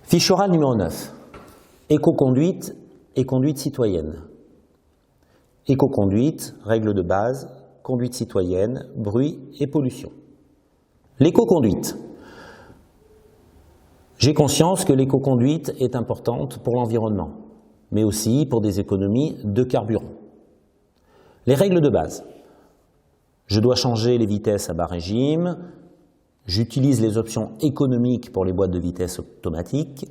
Fiche orale numéro 9. Éco-conduite et conduite citoyenne. Éco-conduite, règles de base, conduite citoyenne, bruit et pollution. L'éco-conduite. J'ai conscience que l'éco-conduite est importante pour l'environnement, mais aussi pour des économies de carburant. Les règles de base. Je dois changer les vitesses à bas régime, j'utilise les options économiques pour les boîtes de vitesse automatiques,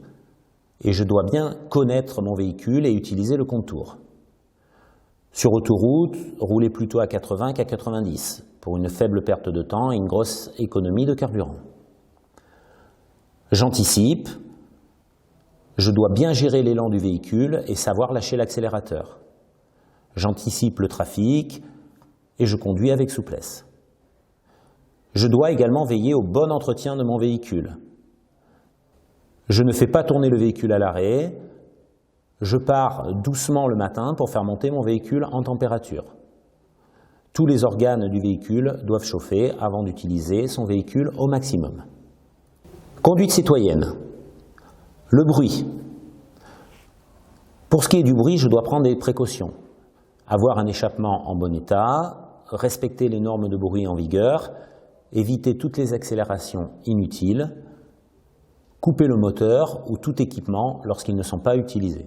et je dois bien connaître mon véhicule et utiliser le contour. Sur autoroute, rouler plutôt à 80 qu'à 90, pour une faible perte de temps et une grosse économie de carburant. J'anticipe, je dois bien gérer l'élan du véhicule et savoir lâcher l'accélérateur. J'anticipe le trafic et je conduis avec souplesse. Je dois également veiller au bon entretien de mon véhicule. Je ne fais pas tourner le véhicule à l'arrêt, je pars doucement le matin pour faire monter mon véhicule en température. Tous les organes du véhicule doivent chauffer avant d'utiliser son véhicule au maximum. Conduite citoyenne. Le bruit. Pour ce qui est du bruit, je dois prendre des précautions. Avoir un échappement en bon état, respecter les normes de bruit en vigueur, éviter toutes les accélérations inutiles, couper le moteur ou tout équipement lorsqu'ils ne sont pas utilisés.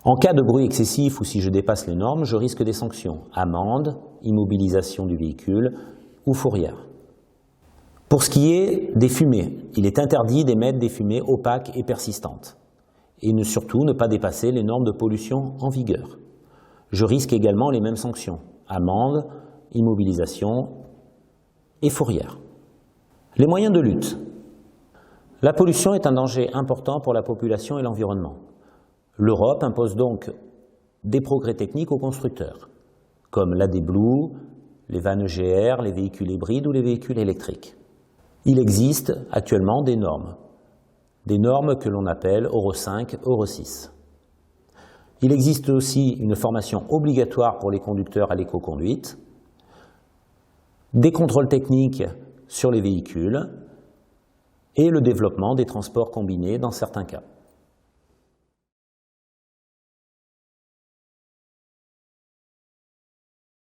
En cas de bruit excessif ou si je dépasse les normes, je risque des sanctions, amende, immobilisation du véhicule ou fourrière. Pour ce qui est des fumées, il est interdit d'émettre des fumées opaques et persistantes, et surtout ne pas dépasser les normes de pollution en vigueur. Je risque également les mêmes sanctions, amende, immobilisation et fourrière. Les moyens de lutte. La pollution est un danger important pour la population et l'environnement. L'Europe impose donc des progrès techniques aux constructeurs, comme l'AdBlue, les vannes EGR, les véhicules hybrides ou les véhicules électriques. Il existe actuellement des normes que l'on appelle Euro 5, Euro 6. Il existe aussi une formation obligatoire pour les conducteurs à l'éco-conduite, des contrôles techniques sur les véhicules et le développement des transports combinés dans certains cas.